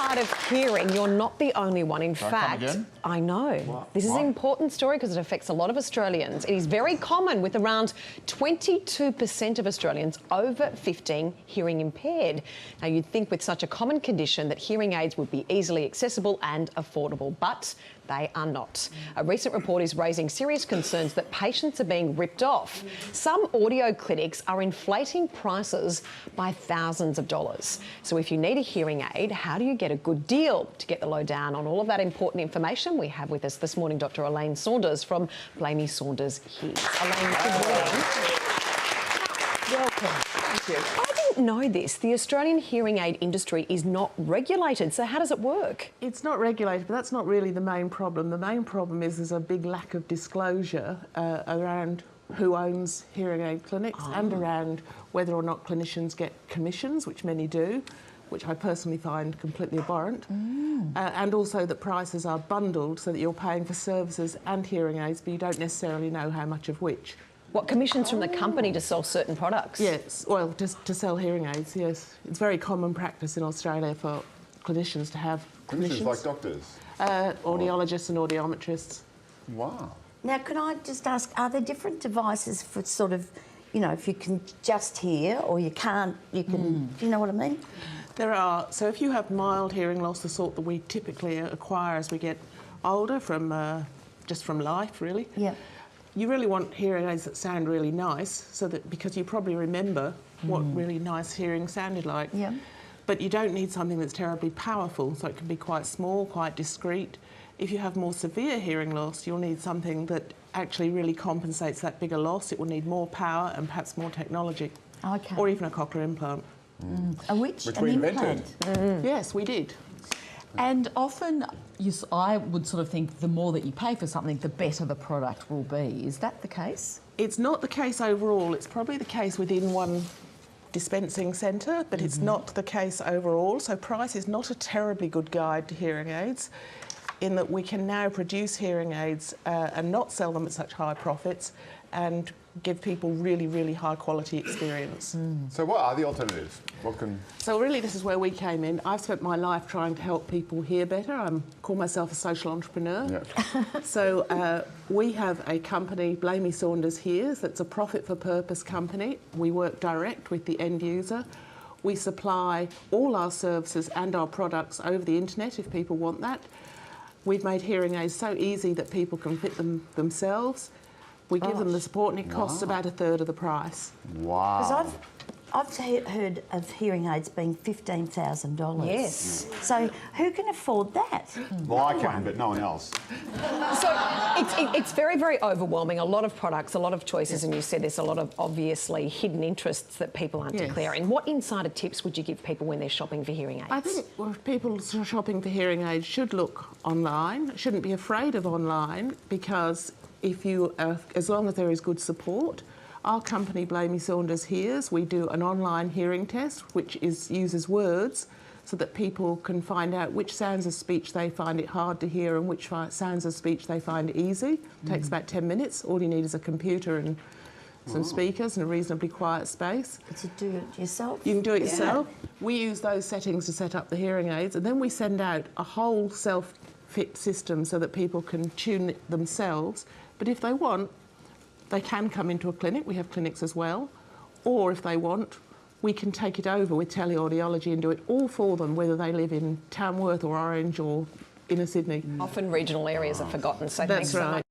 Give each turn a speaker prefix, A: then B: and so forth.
A: hard of hearing, you're not the only one. In fact,
B: again?
A: I know.
B: What?
A: This is an important story because it affects a lot of Australians. It is very common, with around 22% of Australians over 15 hearing impaired. Now, you'd think with such a common condition that hearing aids would be easily accessible and affordable, but they are not. A recent report is raising serious concerns that patients are being ripped off. Some audio clinics are inflating prices by thousands of dollars. So if you need a hearing aid, how do you get a good deal? To get the lowdown on all of that important information, we have with us this morning Dr Elaine Saunders from Blamey Saunders here. Elaine, good morning. Welcome. Thank you. I didn't know this. The Australian hearing aid industry is not regulated, so how does it work?
C: It's not regulated, but that's not really the main problem. The main problem is there's a big lack of disclosure around who owns hearing aid clinics and around whether or not clinicians get commissions, which many do, which I personally find completely abhorrent, and also that prices are bundled so that you're paying for services and hearing aids, but you don't necessarily know how much of which.
A: What, commissions from the company to sell certain products?
C: Yes, well, just to sell hearing aids, yes. It's very common practice in Australia for clinicians to have commissions.
B: Clinicians like doctors?
C: Audiologists and audiometrists.
B: Wow.
D: Now, can I just ask, are there different devices for sort of, you know, if you can just hear or you can't, you can, do you know what I mean?
C: There are. So if you have mild hearing loss, the sort that we typically acquire as we get older from just from life, really.
D: Yeah.
C: You really want hearing aids that sound really nice, so that because you probably remember what really nice hearing sounded like.
D: Yeah.
C: But you don't need something that's terribly powerful, so it can be quite small, quite discreet. If you have more severe hearing loss, you'll need something that actually really compensates that bigger loss. It will need more power and perhaps more technology.
D: Okay.
C: Or even a cochlear implant.
D: Which
B: we invented.
C: Yes, we did.
E: And often, I would sort of think the more that you pay for something, the better the product will be. Is that the case?
C: It's not the case overall. It's probably the case within one dispensing centre, but it's not the case overall. So price is not a terribly good guide to hearing aids, in that we can now produce hearing aids and not sell them at such high profits and give people really, really high quality experience.
B: So what are the alternatives? What can...
C: So really this is where we came in. I've spent my life trying to help people hear better. I call myself a social entrepreneur.
B: Yeah.
C: So we have a company, Blamey Saunders Hears, that's a profit for purpose company. We work direct with the end user. We supply all our services and our products over the internet if people want that. We've made hearing aids so easy that people can fit them themselves. We give them the support and it costs about a third of the price.
B: Wow.
D: Because I've heard of hearing aids being $15,000.
A: Yes.
D: So who can afford that?
B: Well, I can, but no one else.
A: So it's very, very overwhelming. A lot of products, a lot of choices, and you said there's a lot of obviously hidden interests that people aren't declaring. What insider tips would you give people when they're shopping for hearing aids?
C: I think people shopping for hearing aids should look online, shouldn't be afraid of online, because if you, as long as there is good support, our company, Blamey Saunders Hears, we do an online hearing test, which uses words so that people can find out which sounds of speech they find it hard to hear and which sounds of speech they find easy. It takes about 10 minutes. All you need is a computer and some speakers and a reasonably quiet space.
D: To do it yourself?
C: You can do it yourself. We use those settings to set up the hearing aids, and then we send out a whole self-fit system so that people can tune it themselves. But if they want, they can come into a clinic. We have clinics as well. Or if they want, we can take it over with teleaudiology and do it all for them, whether they live in Tamworth or Orange or inner Sydney.
A: Often regional areas are forgotten, so
C: That's
A: thanks so
C: right.
A: much.